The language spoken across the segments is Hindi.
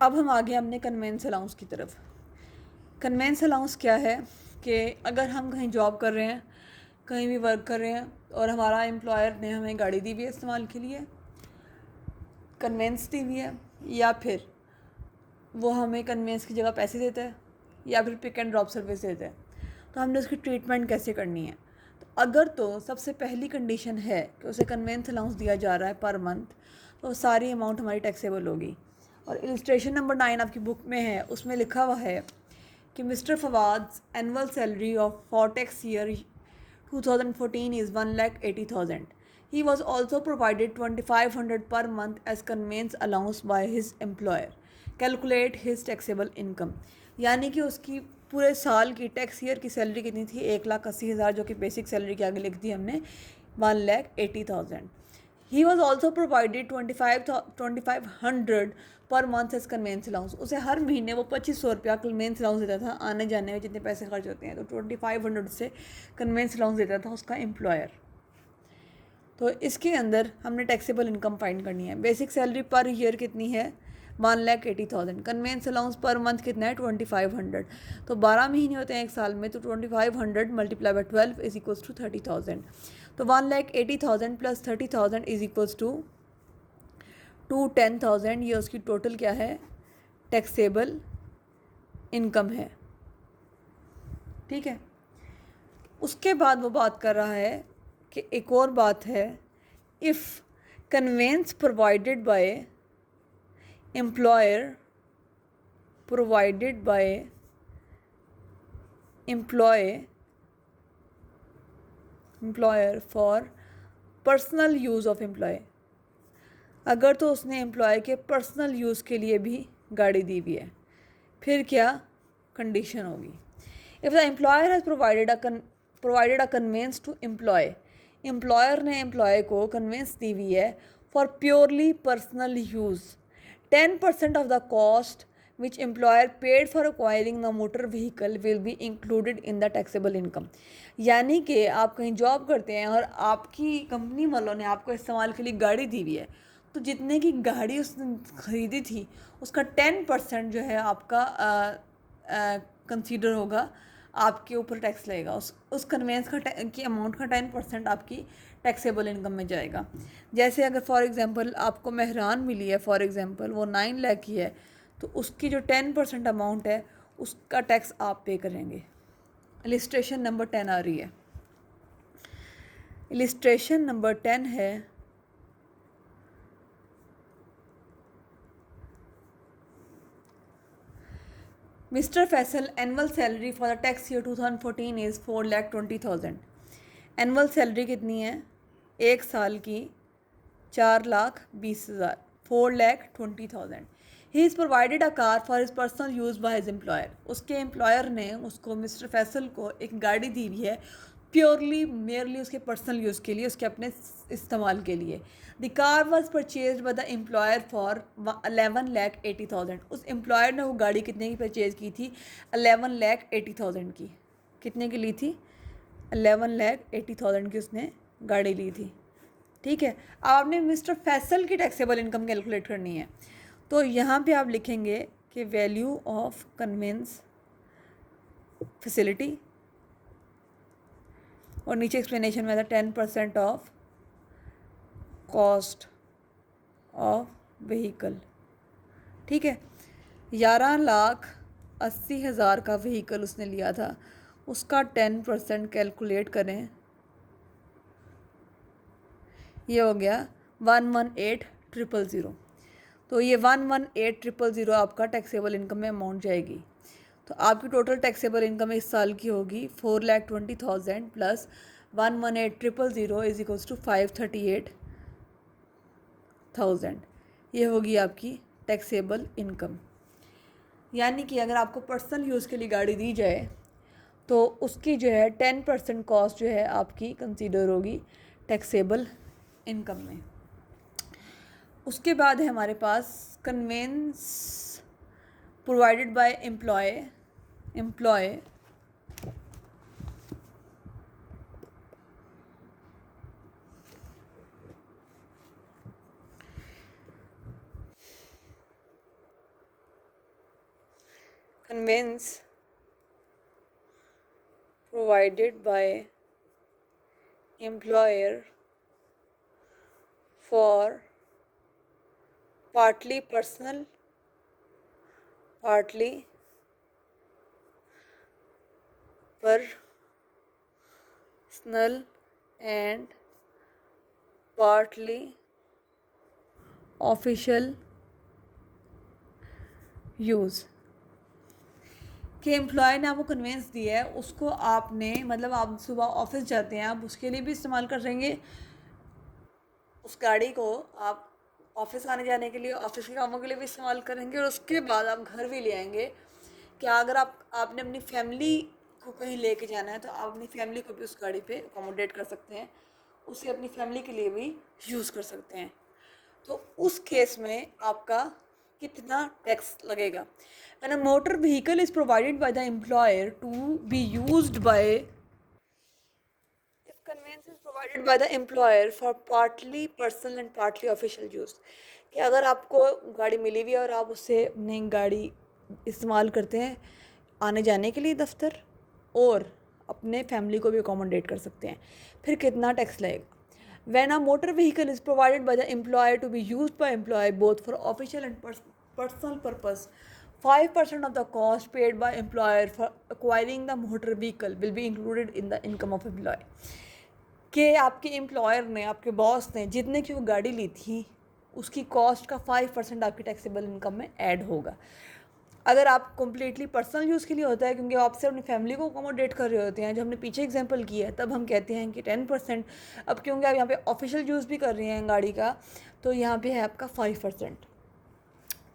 अब हम आ गए अपने कन्वेंस अलाउंस की तरफ। कन्वेंस अलाउंस क्या है कि अगर हम कहीं जॉब कर रहे हैं, कहीं भी वर्क कर रहे हैं और हमारा एम्प्लॉयर ने हमें गाड़ी दी हुई है इस्तेमाल के लिए, कन्वेंस दी हुई है, या फिर वो हमें कन्वेंस की जगह पैसे देता है या फिर पिक एंड ड्रॉप सर्विस देता है, तो हमने उसकी ट्रीटमेंट कैसे करनी है। तो अगर तो सबसे पहली कंडीशन है कि उसे कन्वेंस अलाउंस दिया जा रहा है पर मंथ, तो सारी अमाउंट हमारी टैक्सेबल होगी। और इलस्ट्रेशन नंबर 9 आपकी बुक में है, उसमें लिखा हुआ है कि mister Fawad's annual salary of for tax year 2014 is 1,80,000. He was also provided 2,500 per month as conveyance allowance by his employer. Calculate his taxable income. यानी कि उसकी पूरे साल की टैक्स ईयर की सैलरी कितनी थी, 1,80,000, जो कि बेसिक सैलरी के आगे लिख दी हमने 1,80,000. He was also provided 2,500 per month as convince allowance. उसे हर महीने वो 2,500 रुपया कन्वेंस अलाउंस देता था, आने जाने में जितने पैसे खर्च होते हैं, तो 2,500 से कन्वेंस अलाउंस देता था उसका एम्प्लॉयर. तो इसके अंदर हमने टैक्सेबल इनकम फाइंड करनी है. बेसिक सैलरी पर ईयर कितनी है, 1,80,000. कन्वेंस अलाउंस पर मंथ कितना है, 2,500. तो 12 महीने होते हैं एक साल में, तो 2,500 multiply by 12 is equals to 30,000. तो 1,80,000 प्लस 30,000 इज इक्वल्स टू 210,000. ये उसकी टोटल क्या है, टैक्सेबल इनकम है. ठीक है. उसके बाद वो बात कर रहा है कि एक और बात है, if conveyance provided by employer for personal use of employee. अगर तो उसने एम्प्लॉय के पर्सनल यूज़ के लिए भी गाड़ी दी हुई है, फिर क्या कंडीशन होगी. If the employer has provided a conveyance to employee, employer ने एम्प्लॉय को कन्वेंस दी हुई है for purely personal use, 10% of the cost which employer paid for acquiring the motor vehicle will be included in the taxable income. यानी कि आप कहीं जॉब करते हैं और आपकी कंपनी वालों ने आपको इस्तेमाल के लिए गाड़ी दी हुई है, तो जितने की गाड़ी उसने ख़रीदी थी उसका 10% जो है आपका कंसीडर होगा, आपके ऊपर टैक्स लगेगा. उस कन्वेंस की अमाउंट का 10% आपकी टैक्सेबल इनकम में जाएगा. जैसे अगर फॉर एग्जांपल आपको मेहरान मिली है, फॉर एग्जांपल वो 9 लाख की है, तो उसकी जो 10% अमाउंट है उसका टैक्स आप पे करेंगे. इलिस्ट्रेशन नंबर 10 आ रही है. इलिस्ट्रेशन नंबर 10 है, Mr. Faisal annual salary for the tax year 2014 is 4,20,000. Annual salary कितनी है, एक साल की 4,20,000, 4,20,000. ही is provided a car for his personal use bye his employer. उसके एम्प्लॉयर ने उसको, मिस्टर फैसल को, एक गाड़ी दी हुई है प्योरली मेयरली उसके पर्सनल यूज़ के लिए, उसके अपने इस्तेमाल के लिए. The car was purchase by the employer for 11,80,000. उस एम्प्लॉयर ने वो गाड़ी कितने की परचेज़ की थी, 11,80,000 की. कितने की ली थी, 11,80,000 की उसने गाड़ी ली थी. ठीक है. अब आपने मिस्टर फैसल की टैक्सेबल इनकम कैलकुलेट करनी है, तो यहाँ पे आप लिखेंगे कि वैल्यू ऑफ कन्वेंस फैसिलिटी, और नीचे एक्सप्लेनेशन में था 10% ऑफ कॉस्ट ऑफ व्हीकल. ठीक है. 11,80,000 का व्हीकल उसने लिया था, उसका 10% कैलकुलेट करें, ये हो गया 118,000. तो ये 118,000 आपका टैक्सेबल इनकम में अमाउंट जाएगी. तो आपकी टोटल टैक्सेबल इनकम इस साल की होगी 4,20,000 प्लस 118,000 इज इक्वल्स टू 538,000. ये होगी आपकी टैक्सेबल इनकम. यानी कि अगर आपको पर्सनल यूज़ के लिए गाड़ी दी जाए तो उसकी जो है 10% कॉस्ट जो है आपकी कंसीडर होगी टैक्सेबल इनकम में. उसके बाद है हमारे पास conveyance provided by employ conveyance provided by employer for partly personal, partly personal and partly official use कि एम्प्लॉय ने आपको कन्वेंस दिया है, उसको आपने मतलब आप सुबह ऑफिस जाते हैं, आप उसके लिए भी इस्तेमाल कर सकेंगे, उस गाड़ी को आप ऑफिस आने जाने के लिए, ऑफिस के कामों के लिए भी इस्तेमाल करेंगे, और उसके बाद आप घर भी ले आएंगे। क्या अगर आपने अपनी फैमिली को कहीं लेके जाना है तो आप अपनी फैमिली को भी उस गाड़ी पे अकोमोडेट कर सकते हैं, उसे अपनी फैमिली के लिए भी यूज़ कर सकते हैं। तो उस केस में आपका कितना टैक्स लगेगा? When a motor vehicle is provided by the employer to be used by, if conveyance is provided by the employer for partly personal and partly official use, कि अगर आपको गाड़ी मिली हुई है और आप उससे अपनी गाड़ी इस्तेमाल करते हैं आने जाने के लिए दफ्तर, और अपने फैमिली को भी अकोमोडेट कर सकते हैं, फिर कितना टैक्स लगेगा? When a motor vehicle is provided by the employer to be used by employee both for official and personal purpose, 5% of the cost paid by employer for acquiring the motor vehicle will be included in the income of employee. कि आपके एम्प्लॉयर ने, आपके बॉस ने जितने की वो गाड़ी ली थी उसकी कॉस्ट का 5% आपकी टैक्सेबल इनकम में ऐड होगा। अगर आप कम्प्लीटली पर्सनल यूज़ के लिए होता है, क्योंकि आप सिर्फ अपनी फैमिली को अकोमोडेट कर रहे होते हैं, जो हमने पीछे एग्जांपल किया है, तब हम कहते हैं कि 10%। अब क्योंकि आप यहाँ पे ऑफिशियल यूज़ भी कर रहे हैं गाड़ी का, तो यहाँ पे है आपका 5%।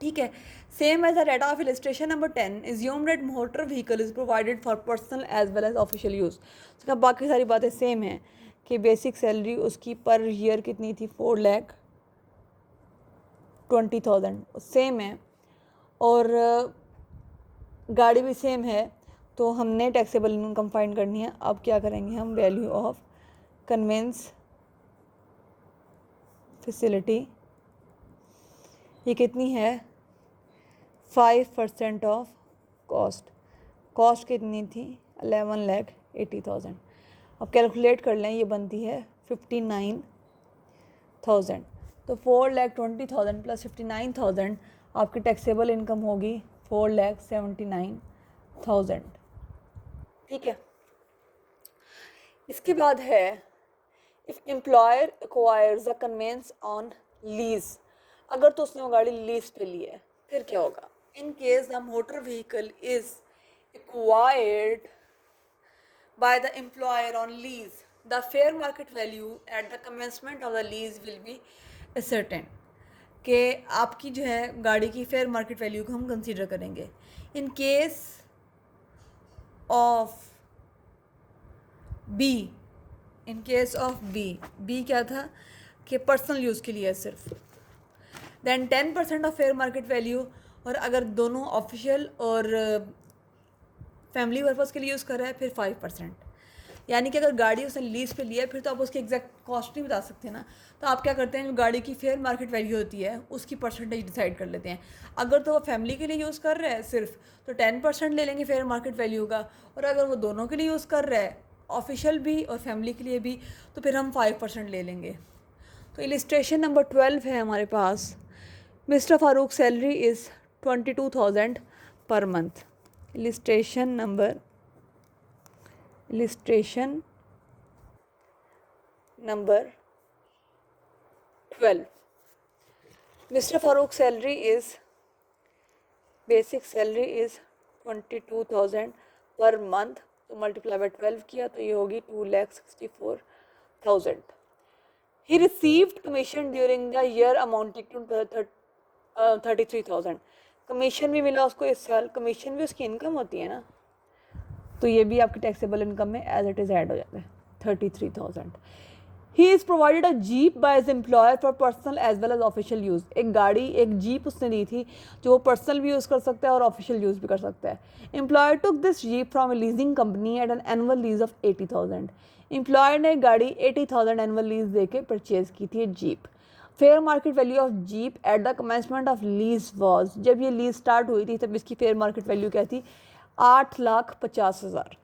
ठीक है। Same as a rate of illustration number 10, assume that motor vehicle is provided for personal as well as official use. उसका बाकी सारी बातें सेम हैं कि बेसिक सैलरी उसकी पर ईयर कितनी थी, 4,20,000 सेम है, और गाड़ी भी सेम है, तो हमने टैक्सेबल इनकम फाइंड करनी है। अब क्या करेंगे हम, वैल्यू ऑफ कन्वेंस फैसिलिटी, ये कितनी है, 5% ऑफ कॉस्ट कितनी थी, 11,80,000। अब कैलकुलेट कर लें, ये बनती है 59,000। तो 4,20,000 प्लस 59,000 आपकी टैक्सेबल इनकम होगी 4,79,000। ठीक है। इसके बाद है if employer acquires a conveyance on lease, अगर तो उसने वो गाड़ी लीज पे ली है, फिर क्या होगा? In case the motor vehicle is acquired by the employer on lease, the fair market value at the commencement of the lease will be ascertained। कि आपकी जो है गाड़ी की फेयर मार्केट वैल्यू को हम कंसीडर करेंगे। In case of B, in case of B क्या था कि पर्सनल यूज़ के लिए सिर्फ, then 10% of fair market value, और अगर दोनों ऑफिशियल और फैमिली पर्पज़ के लिए यूज़ कर रहा है फिर 5%। यानी कि अगर गाड़ी उसने लीज पे लिया है फिर तो आप उसकी एग्जैक्ट कॉस्ट नहीं बता सकते ना, तो आप क्या करते हैं, जो गाड़ी की फेयर मार्केट वैल्यू होती है उसकी परसेंटेज डिसाइड कर लेते हैं। अगर तो वो फैमिली के लिए यूज़ कर रहा है सिर्फ, तो 10% ले लेंगे फेयर मार्केट वैल्यू का, और अगर वो दोनों के लिए यूज़ कर रहा है, ऑफिशियल भी और फैमिली के लिए भी, तो फिर हम 5% ले लेंगे। तो इलिस्ट्रेशन नंबर 12 है हमारे पास। Mister Farooq salary is 22,000 per month. illustration number 12, Mr. Farooq's salary is, basic salary is 22,000 per month, तो मल्टीप्लाई बाय 12 किया तो ये होगी 2,64,000। He received commission during the year amounting to 33,000। Commission भी मिला उसको इस साल, कमीशन भी उसकी इनकम होती है ना, तो ये भी आपकी टैक्सेबल इनकम में एज इट इज़ ऐड हो जाता है 33,000। He is provided a jeep by his employer for personal as well as official use. एक गाड़ी, एक जीप उसने दी थी जो वो पर्सनल भी यूज़ कर सकता है और ऑफिशियल यूज़ भी कर सकता है। Employer took this jeep from a leasing company at an annual lease of 80,000। Employer ने गाड़ी 80,000 एनुअल लीज दे के परचेज़ की थी jeep. Fair market value of jeep at the commencement of lease was, जब ये लीज स्टार्ट हुई थी तब इसकी फेयर मार्केट वैल्यू क्या थी, 8,50,000।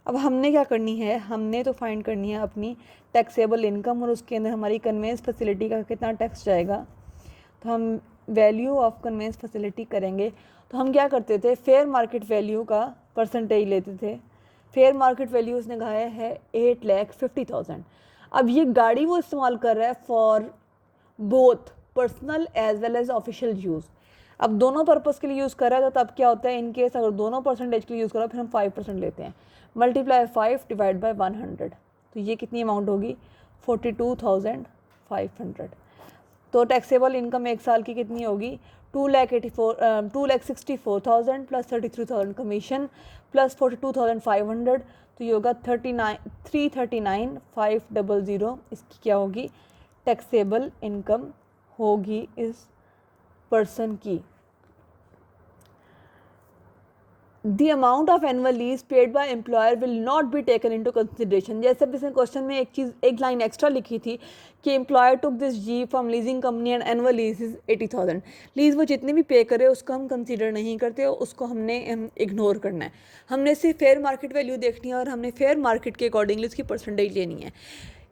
अब हमने क्या करनी है, हमने तो फाइंड करनी है अपनी टैक्सेबल इनकम और उसके अंदर हमारी कन्वेंस फैसिलिटी का कितना टैक्स जाएगा। तो हम वैल्यू ऑफ कन्वेंस फैसिलिटी करेंगे। तो हम क्या करते थे, फेयर मार्केट वैल्यू का परसेंटेज लेते थे। फेयर मार्केट वैल्यू उसने कहा है 8,50,000। अब ये गाड़ी वो इस्तेमाल कर रहा है for both personal as well as official use. अब दोनों पर्पज़ के लिए यूज़ कर रहा है तो तब क्या होता है, इन केस अगर दोनों परसेंटेज के लिए यूज़ करो फिर हम 5% लेते हैं, मल्टीप्लाई 5 डिवाइड बाई 100, तो ये कितनी अमाउंट होगी, 42,500। तो टैक्सेबल इनकम एक साल की कितनी होगी, 2,64,000 प्लस 33,000 कमीशन प्लस 42,500, तो ये होगा 339,500। इसकी क्या होगी, टैक्सेबल इनकम होगी इस पर्सन की। The amount of annual leave paid by employer will not be taken into consideration। जैसे अब इसने क्वेश्चन में एक लाइन एक्स्ट्रा लिखी थी कि employer took this jeep from leasing company and annual lease is 80,000। Lease वो जितने भी पे करे उसको हम कंसीडर नहीं करते, उसको हमने इग्नोर करना है। हमने सिर्फ फेयर मार्केट वैल्यू देखनी है और हमने फेयर मार्केट के अकॉर्डिंगली उसकी परसेंटेज लेनी है।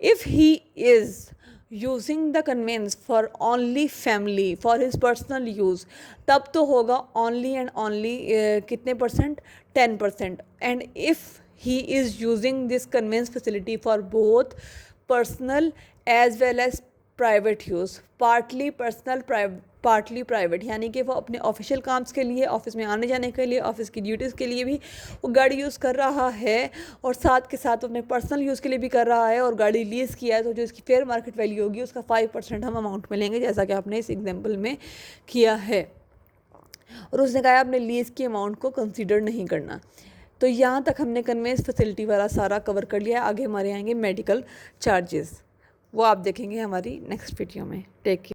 If he is using the conveyance for only family for his personal use, तब तो होगा ओनली एंड ओनली कितने percent, 10%। And if he is using this conveyance facility for both personal as well as private use, partly personal partly private, यानी कि वो अपने ऑफिशियल काम्स के लिए, ऑफिस में आने जाने के लिए, ऑफिस की ड्यूटीज़ के लिए भी वो गाड़ी यूज़ कर रहा है और साथ के साथ अपने पर्सनल यूज़ के लिए भी कर रहा है और गाड़ी लीज़ किया है, तो जो इसकी फेयर मार्केट वैल्यू होगी उसका 5% हम अमाउंट में लेंगे, जैसा कि आपने इस एग्जाम्पल में किया है। और उसने कहा अपने लीज़ की अमाउंट को कंसिडर नहीं करना। तो यहाँ तक हमने कन्वेंस फैसिलिटी वाला सारा कवर कर लिया है। आगे हमारे आएंगे मेडिकल चार्जेस, वो आप देखेंगे हमारी नेक्स्ट वीडियो में। Take care.